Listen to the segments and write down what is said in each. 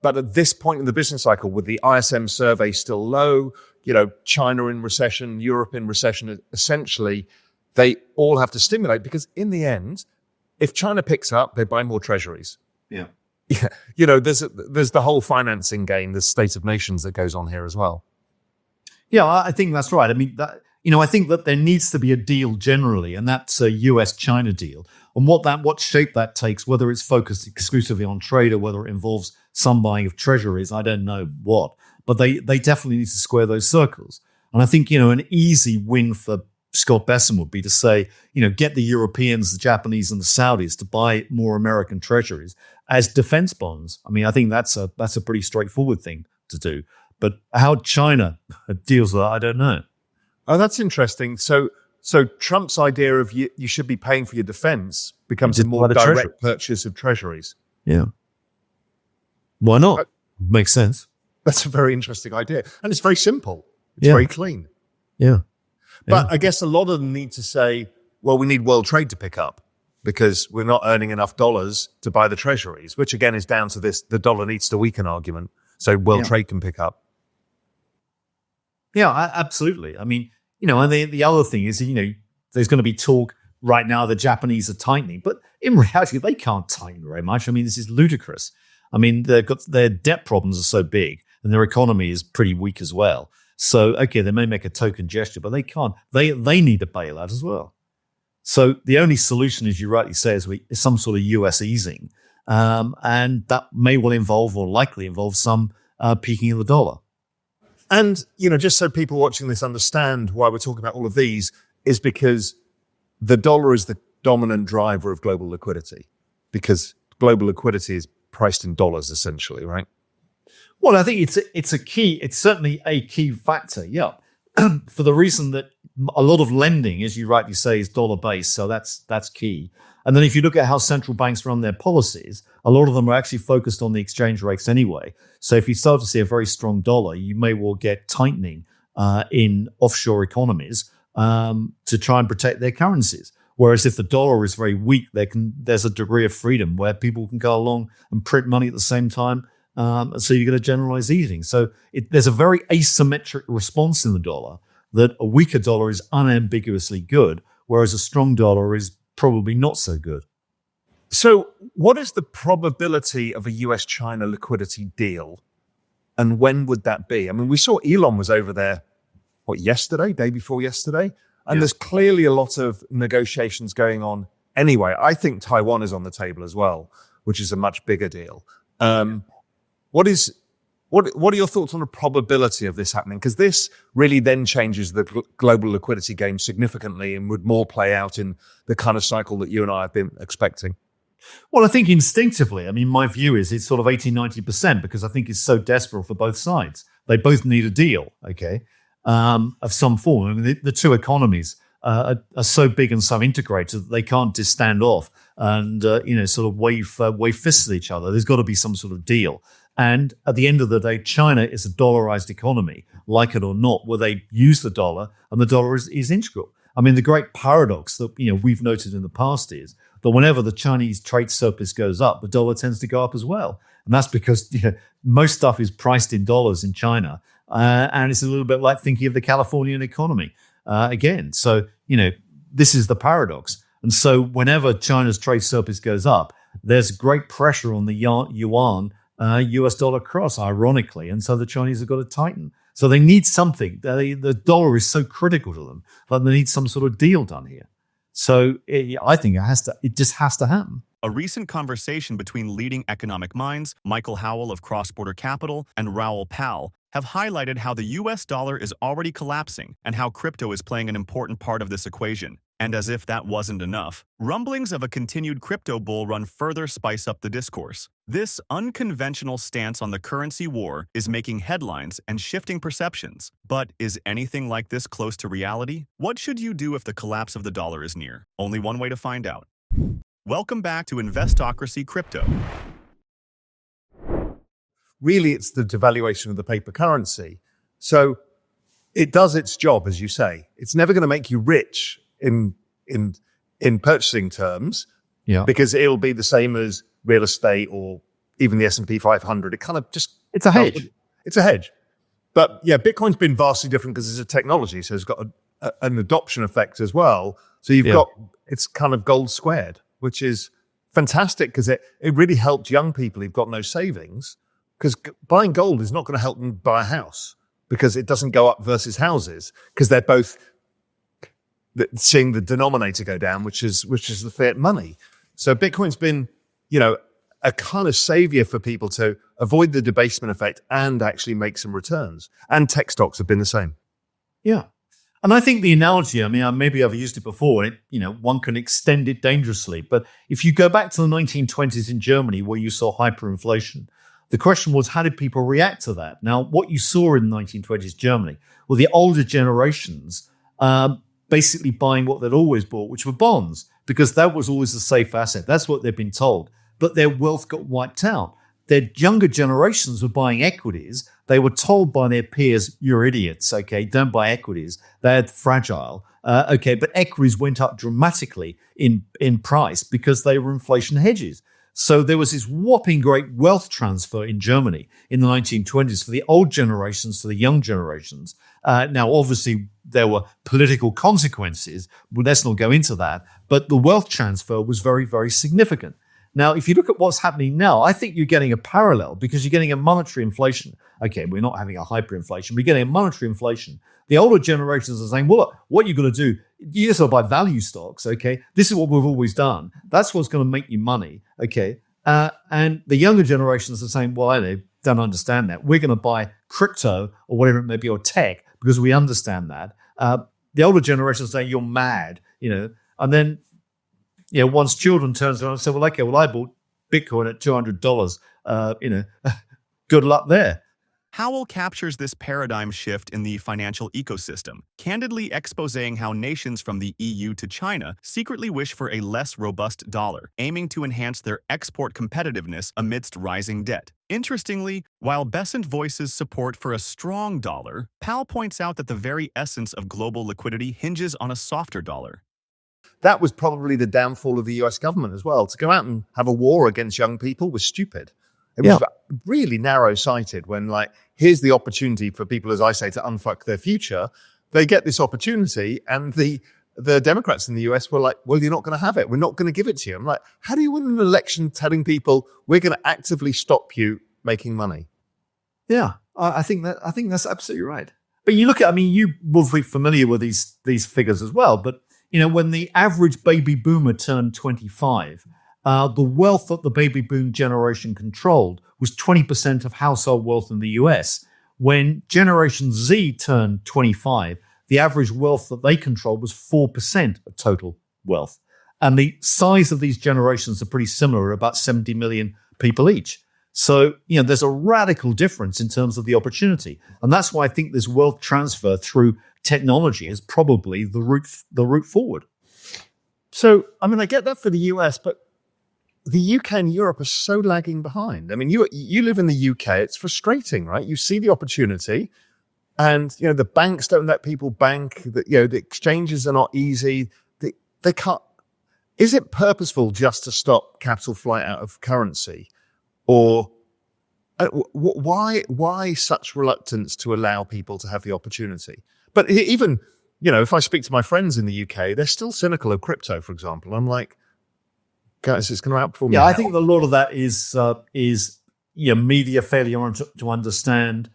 But at this point in the business cycle, with the ISM survey still low, China in recession, Europe in recession, essentially, they all have to stimulate, because in the end, if China picks up, they buy more treasuries. Yeah. Yeah. There's the whole financing game, the state of nations that goes on here as well. Yeah, I think that's right. I mean, I think that there needs to be a deal generally, and that's a US-China deal. And what shape that takes, whether it's focused exclusively on trade or whether it involves some buying of treasuries, I don't know what. But they definitely need to square those circles. And I think, an easy win for Scott Bessent would be to say, get the Europeans, the Japanese, and the Saudis to buy more American treasuries as defense bonds. I mean, I think that's a pretty straightforward thing to do. But how China deals with that, I don't know. Oh, that's interesting. So Trump's idea of you should be paying for your defense becomes a more direct purchase of treasuries. Yeah. Why not? Makes sense. That's a very interesting idea. And it's very simple. It's very clean. Yeah. But I guess a lot of them need to say, well, we need world trade to pick up because we're not earning enough dollars to buy the treasuries, which again is down to the dollar needs to weaken argument. So world trade can pick up. Yeah, absolutely. I mean, and the other thing is, there's going to be talk right now the Japanese are tightening, but in reality, they can't tighten very much. I mean, this is ludicrous. I mean, their debt problems are so big and their economy is pretty weak as well. So, okay, they may make a token gesture, but they can't. They need a bailout as well. So the only solution, as you rightly say, is some sort of US easing. And that may well involve or likely involve some peaking of the dollar. And, just so people watching this understand why we're talking about all of these, is because the dollar is the dominant driver of global liquidity, because global liquidity is priced in dollars, essentially, right? Well, I think it's certainly a key factor, yeah, for the reason that a lot of lending, as you rightly say, is dollar-based, so that's key. And then if you look at how central banks run their policies, a lot of them are actually focused on the exchange rates anyway. So if you start to see a very strong dollar, you may well get tightening in offshore economies to try and protect their currencies. Whereas if the dollar is very weak, there's a degree of freedom where people can go along and print money at the same time. So you get a generalized easing. So there's a very asymmetric response in the dollar, that a weaker dollar is unambiguously good, whereas a strong dollar is probably not so good. So what is the probability of a US-China liquidity deal? And when would that be? I mean, we saw Elon was over there, day before yesterday? And there's clearly a lot of negotiations going on anyway. I think Taiwan is on the table as well, which is a much bigger deal. What are your thoughts on the probability of this happening? Because this really then changes the global liquidity game significantly and would more play out in the kind of cycle that you and I have been expecting. Well, I think instinctively, my view is it's sort of 80-90% because I think it's so desperate for both sides. They both need a deal, of some form. I mean, the two economies are so big and so integrated that they can't just stand off and sort of wave fists at each other. There's got to be some sort of deal. And at the end of the day, China is a dollarized economy, like it or not, where they use the dollar and the dollar is integral. I mean, the great paradox that we've noted in the past is that whenever the Chinese trade surplus goes up, the dollar tends to go up as well. And that's because most stuff is priced in dollars in China. And it's a little bit like thinking of the Californian economy again. So, this is the paradox. And so whenever China's trade surplus goes up, there's great pressure on the yuan US dollar cross, ironically. And so the Chinese have got to tighten. So they need something. The dollar is so critical to them that they need some sort of deal done here. So I think it just has to happen. A recent conversation between leading economic minds, Michael Howell of CrossBorder Capital and Raoul Pal, have highlighted how the US dollar is already collapsing and how crypto is playing an important part of this equation. And as if that wasn't enough, rumblings of a continued crypto bull run further spice up the discourse. This unconventional stance on the currency war is making headlines and shifting perceptions. But is anything like this close to reality? What should you do if the collapse of the dollar is near? Only one way to find out. Welcome back to Investocracy Crypto. Really, it's the devaluation of the paper currency. So it does its job, as you say. It's never going to make you rich in purchasing terms, because it'll be the same as real estate or even the S&P 500. It kind of just... It's a hedge. It's a hedge. But yeah, Bitcoin's been vastly different because it's a technology. So it's got an adoption effect as well. So you've got, it's kind of gold squared, which is fantastic because it really helped young people who've got no savings, because buying gold is not going to help them buy a house because it doesn't go up versus houses, because they're both seeing the denominator go down, which is the fiat money. So Bitcoin's been, a kind of savior for people to avoid the debasement effect and actually make some returns. And tech stocks have been the same. Yeah. And I think the analogy, maybe I've used it before, one can extend it dangerously. But if you go back to the 1920s in Germany, where you saw hyperinflation, the question was, how did people react to that? Now, what you saw in the 1920s Germany were the older generations basically buying what they'd always bought, which were bonds, because that was always a safe asset. That's what they'd been told. But their wealth got wiped out. Their younger generations were buying equities. They were told by their peers, you're idiots, okay, don't buy equities. They're fragile, but equities went up dramatically in price because they were inflation hedges. So there was this whopping great wealth transfer in Germany in the 1920s for the old generations to the young generations. Now, obviously, there were political consequences. Well, let's not go into that. But the wealth transfer was very, very significant. Now, if you look at what's happening now, I think you're getting a parallel because you're getting a monetary inflation. Okay, we're not having a hyperinflation. We're getting a monetary inflation. The older generations are saying, well, look, what you're going to do, you just got to buy value stocks, okay? This is what we've always done. That's what's going to make you money, okay? And the younger generations are saying, well, I don't understand that. We're going to buy crypto or whatever it may be, or tech, because we understand that. The older generations are saying, you're mad, and then once children turns around and say, well, okay, I bought Bitcoin at $200, good luck there. Howell captures this paradigm shift in the financial ecosystem, candidly exposing how nations from the EU to China secretly wish for a less robust dollar, aiming to enhance their export competitiveness amidst rising debt. Interestingly, while Besant voices support for a strong dollar, Pal points out that the very essence of global liquidity hinges on a softer dollar. That was probably the downfall of the US government as well. To go out and have a war against young people was stupid. It was really narrow-sighted when, here's the opportunity for people, as I say, to unfuck their future. They get this opportunity, and the Democrats in the US were like, well, you're not going to have it. We're not going to give it to you. I'm like, how do you win an election telling people we're going to actively stop you making money? Yeah, I think that's absolutely right. But you look at, you will be familiar with these figures as well, but when the average baby boomer turned 25, the wealth that the baby boom generation controlled was 20% of household wealth in the US. When Generation Z turned 25, the average wealth that they controlled was 4% of total wealth. And the size of these generations are pretty similar, about 70 million people each. So, there's a radical difference in terms of the opportunity. And that's why I think this wealth transfer through technology is probably the route forward. So, I get that for the US, but the UK and Europe are so lagging behind. You live in the UK. It's frustrating, right? You see the opportunity, and the banks don't let people bank. The exchanges are not easy. They can't. Is it purposeful just to stop capital flight out of currency, or why such reluctance to allow people to have the opportunity? But even if I speak to my friends in the UK, they're still cynical of crypto, for example. I'm like, guys, it's going to outperform. Yeah, I think a lot of that is media failure to understand,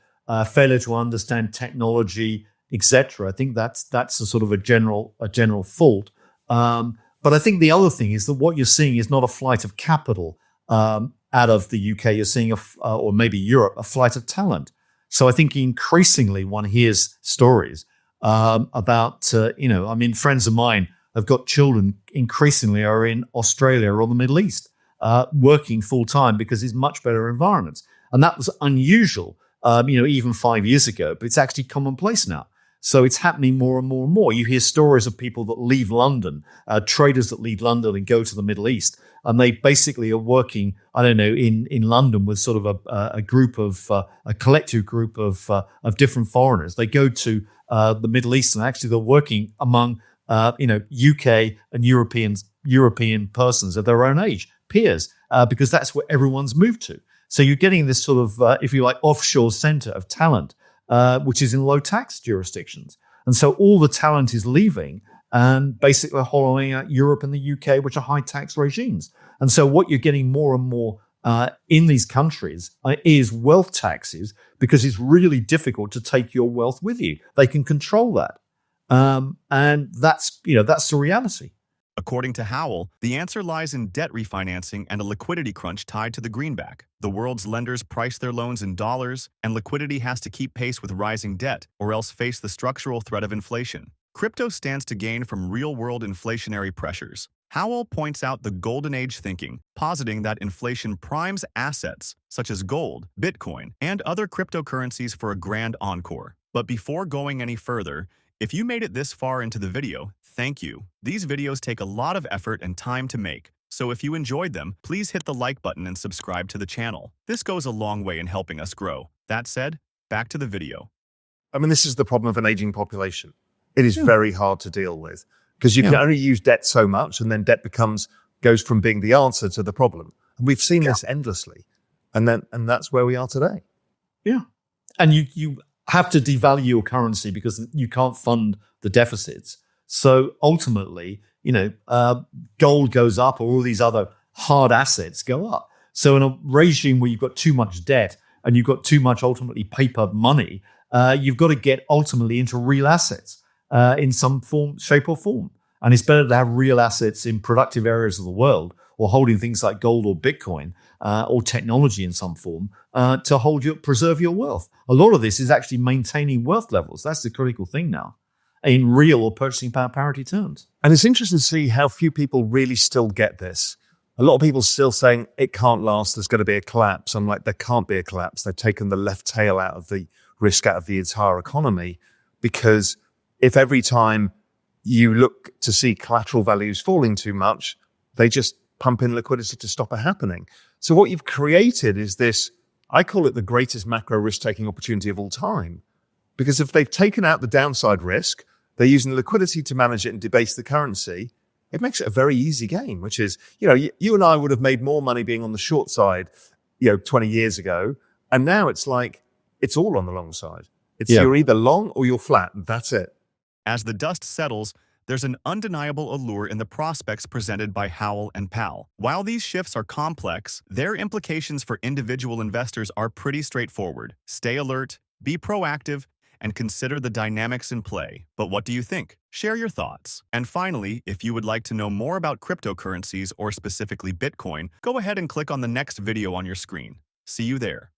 failure to understand technology, etc. I think that's a sort of a general fault. But I think the other thing is that what you're seeing is not a flight of capital out of the UK. You're seeing or maybe Europe, a flight of talent. So I think increasingly one hears stories about friends of mine have got children increasingly are in Australia or the Middle East, working full time because it's much better environments. And that was unusual, even 5 years ago, but it's actually commonplace now. So it's happening more and more and more. You hear stories of people that leave London, traders that leave London and go to the Middle East, and they basically are working, in London with sort of a group of a collective group of different foreigners. They go to the Middle East, and actually they're working among UK and European persons of their own age, peers, because that's where everyone's moved to. So you're getting this sort of, if you like, offshore center of talent, which is in low tax jurisdictions. And so all the talent is leaving and basically hollowing out Europe and the UK, which are high tax regimes. And so what you're getting more and more in these countries is wealth taxes, because it's really difficult to take your wealth with you. They can control that. And that's the reality. According to Howell, the answer lies in debt refinancing and a liquidity crunch tied to the greenback. The world's lenders price their loans in dollars, and liquidity has to keep pace with rising debt, or else face the structural threat of inflation. Crypto stands to gain from real-world inflationary pressures. Howell points out the golden age thinking, positing that inflation primes assets such as gold, Bitcoin, and other cryptocurrencies for a grand encore. But before going any further, if you made it this far into the video, thank you. These videos take a lot of effort and time to make, so if you enjoyed them, please hit the like button and subscribe to the channel. This goes a long way in helping us grow. That said, back to the video. I mean, this is the problem of an aging population. It is very hard to deal with because you can only use debt so much, and then debt goes from being the answer to the problem. And we've seen this endlessly. And that's where we are today. Yeah. And you have to devalue your currency because you can't fund the deficits. So ultimately, gold goes up, or all these other hard assets go up. So in a regime where you've got too much debt and you've got too much ultimately paper money, you've got to get ultimately into real assets in some form, shape or form. And it's better to have real assets in productive areas of the world, or holding things like gold or Bitcoin or technology in some form to preserve your wealth. A lot of this is actually maintaining wealth levels. That's the critical thing now, in real or purchasing power parity terms. And it's interesting to see how few people really still get this. A lot of people still saying it can't last, there's going to be a collapse. I'm like, there can't be a collapse. They've taken the left tail out of the risk out of the entire economy, because if every time you look to see collateral values falling too much, they just pump in liquidity to stop it happening. So what you've created is this, I call it the greatest macro risk-taking opportunity of all time. Because if they've taken out the downside risk, they're using liquidity to manage it and debase the currency, it makes it a very easy game, which is, you and I would have made more money being on the short side, 20 years ago. And now it's like, it's all on the long side. You're either long or you're flat, and that's it. As the dust settles, there's an undeniable allure in the prospects presented by Howell and Pal. While these shifts are complex, their implications for individual investors are pretty straightforward. Stay alert, be proactive, and consider the dynamics in play. But what do you think? Share your thoughts. And finally, if you would like to know more about cryptocurrencies, or specifically Bitcoin, go ahead and click on the next video on your screen. See you there.